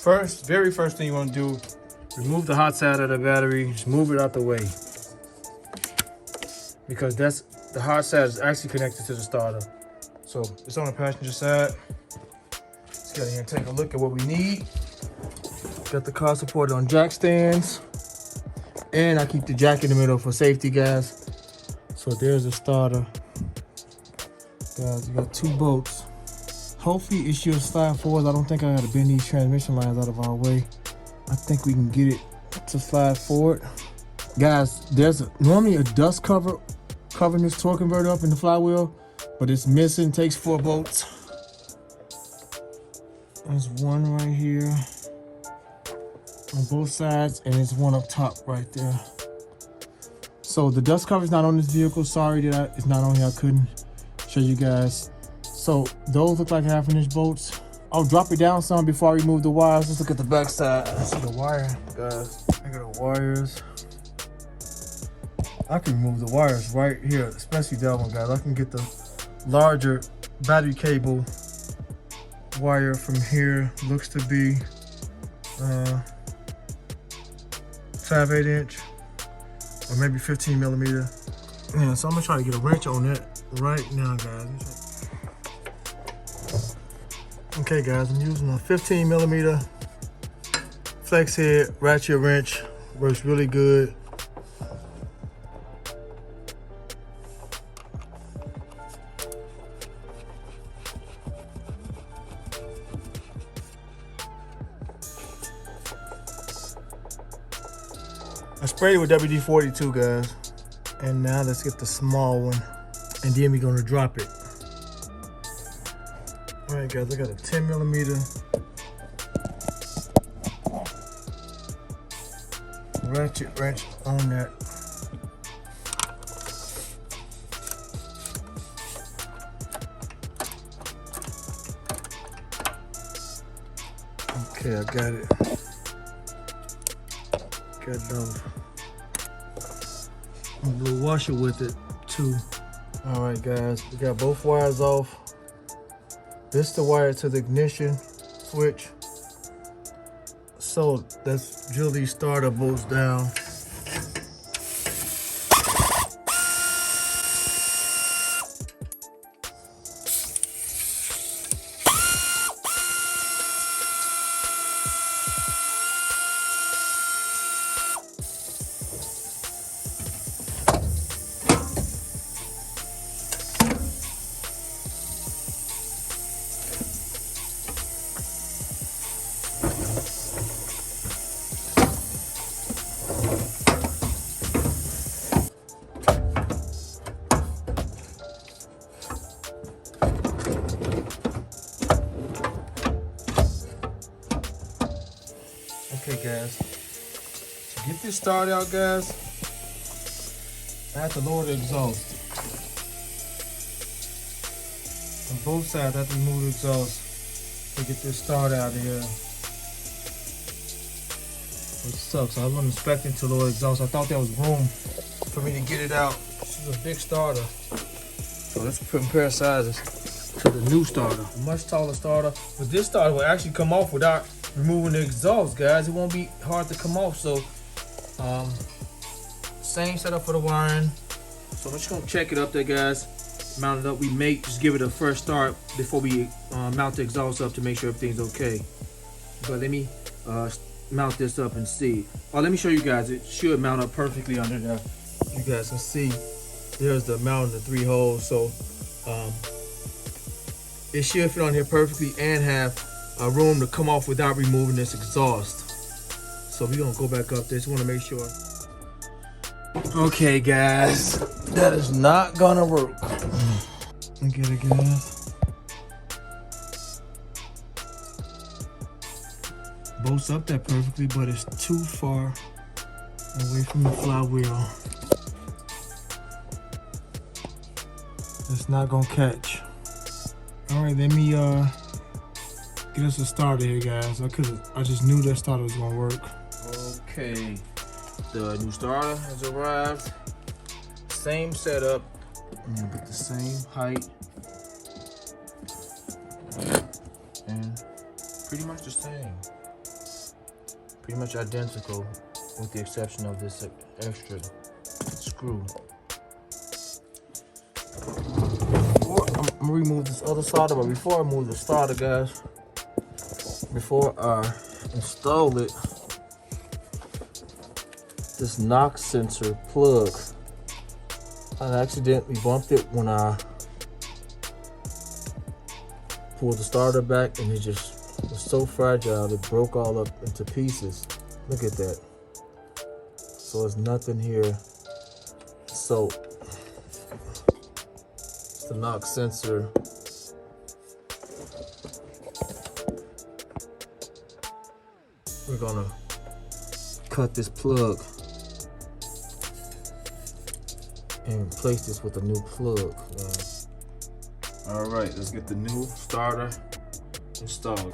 very first thing you want to do, remove the hot side of the battery. Just move it out the way, because the hot side is actually connected to the starter. So it's on the passenger side. Let's get in here and take a look at what we need. Got the car supported on jack stands, and I keep the jack in the middle for safety, guys. So there's the starter. Guys, you got 2 bolts. Hopefully it should slide forward. I don't think I gotta bend these transmission lines out of our way. I think we can get it to slide forward. Guys, there's normally a dust cover covering this torque converter up in the flywheel, but it's missing. Takes 4 bolts. There's one right here on both sides, and there's one up top right there. So the dust cover is not on this vehicle. Sorry that it's not on here. I couldn't show you guys. So those look like 1/2 inch bolts. I'll drop it down some before I remove the wires. Let's look at the back side. See the wire, guys. I got the wires. I can remove the wires right here, especially that one, guys. I can get the larger battery cable wire from here. Looks to be 5/8 inch or maybe 15 millimeter. Yeah, so I'm gonna try to get a wrench on that right now, guys. Okay, guys, I'm using a 15 millimeter flex head ratchet wrench. Works really good. I sprayed it with WD-42, guys. And now let's get the small one, and then we're gonna drop it. All right, guys, I got a 10 millimeter ratchet wrench on that. Okay, I got it. Got those. A little washer with it too. All right, guys, we got both wires off. This is the wire to the ignition switch. So let's drill these starter bolts down. Okay, guys, to get this started out, guys, I have to lower the exhaust. On both sides, I have to remove the exhaust to get this started out of here. It sucks. I wasn't expecting to lower the exhaust. I thought there was room for me to get it out. This is a big starter. So let's compare sizes to the new starter. A much taller starter. But this starter will actually come off without removing the exhaust, guys. It won't be hard to come off. So same setup for the wiring. So I'm just gonna check it up there, guys. Mount it up. We may just give it a first start before we mount the exhaust up to make sure everything's okay. But let me mount this up and see. Oh, let me show you guys. It should mount up perfectly under there. You guys can see there's the mount of the 3 holes. So it should fit on here perfectly and have room to come off without removing this exhaust. So we're gonna go back up there. Just want to make sure. Okay, guys, that is not gonna work. Get it, guys. Bolts up there perfectly, but it's too far away from the flywheel. It's not gonna catch. All right, let me get us a starter here, guys. I just knew that starter was gonna work. Okay, the new starter has arrived. Same setup, with the same height and pretty much the same. pretty much identical with the exception of this extra screw. I'm gonna remove this other solder, but before I move the solder, guys, before I install it, this knock sensor plug, I accidentally bumped it when I pulled the starter back, and it just was so fragile it broke all up into pieces. Look at that. So there's nothing here. So it's the knock sensor. We're gonna cut this plug and replace this with a new plug. All right, let's get the new starter installed.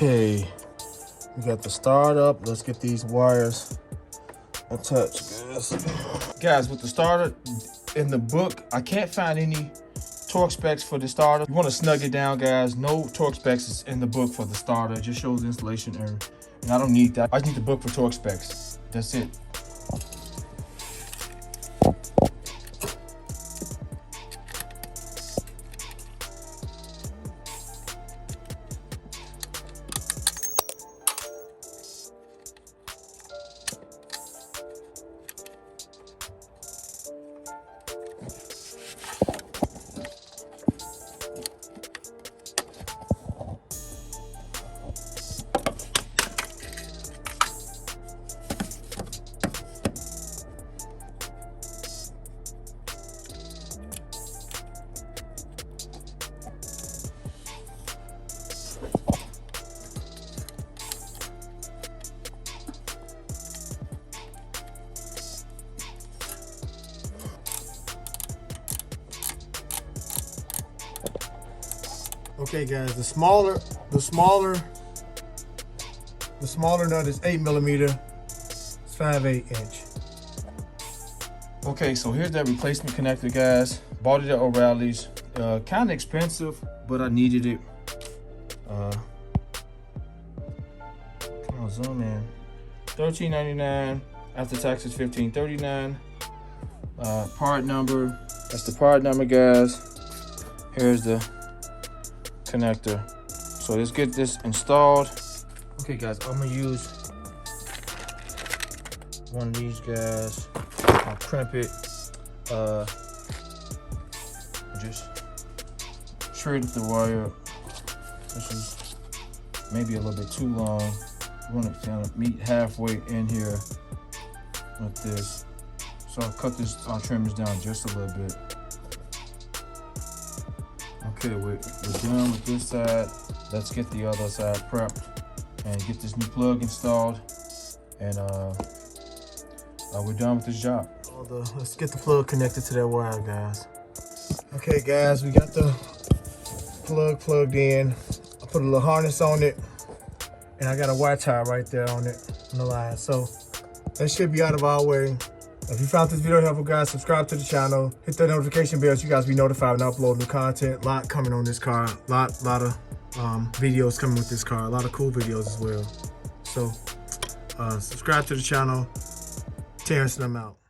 Okay, we got the start up. Let's get these wires attached, guys. Guys, with the starter, in the book, I can't find any torque specs for the starter. You want to snug it down, guys. No torque specs is in the book for the starter. It just shows installation error. And I don't need that. I just need the book for torque specs. That's it. Okay, guys, the smaller nut is 8mm. It's 5/8 inch. Okay, so here's that replacement connector, guys. Bought it at O'Reilly's. Kind of expensive, but I needed it. Come on, zoom in. $13.99. After taxes, $15.39. Part number. That's the part number, guys. Here's the connector. So let's get this installed. Okay, guys, I'm gonna use one of these guys. I'll crimp it. Just straight up the wire. This is maybe a little bit too long. You want to kind of meet halfway in here with this. So I'll cut this, I'll trim this down just a little bit. Okay, we're done with this side. Let's get the other side prepped and get this new plug installed. And we're done with this job. Let's get the plug connected to that wire, guys. Okay, guys, we got the plug plugged in. I put a little harness on it, And I got a white tire right there on it, on the line. So that should be out of our way. If you found this video helpful, guys, subscribe to the channel. Hit that notification bell so you guys be notified when I upload new content. A lot coming on this car. Lot of videos coming with this car. A lot of cool videos as well. So subscribe to the channel. Terrence and I'm out.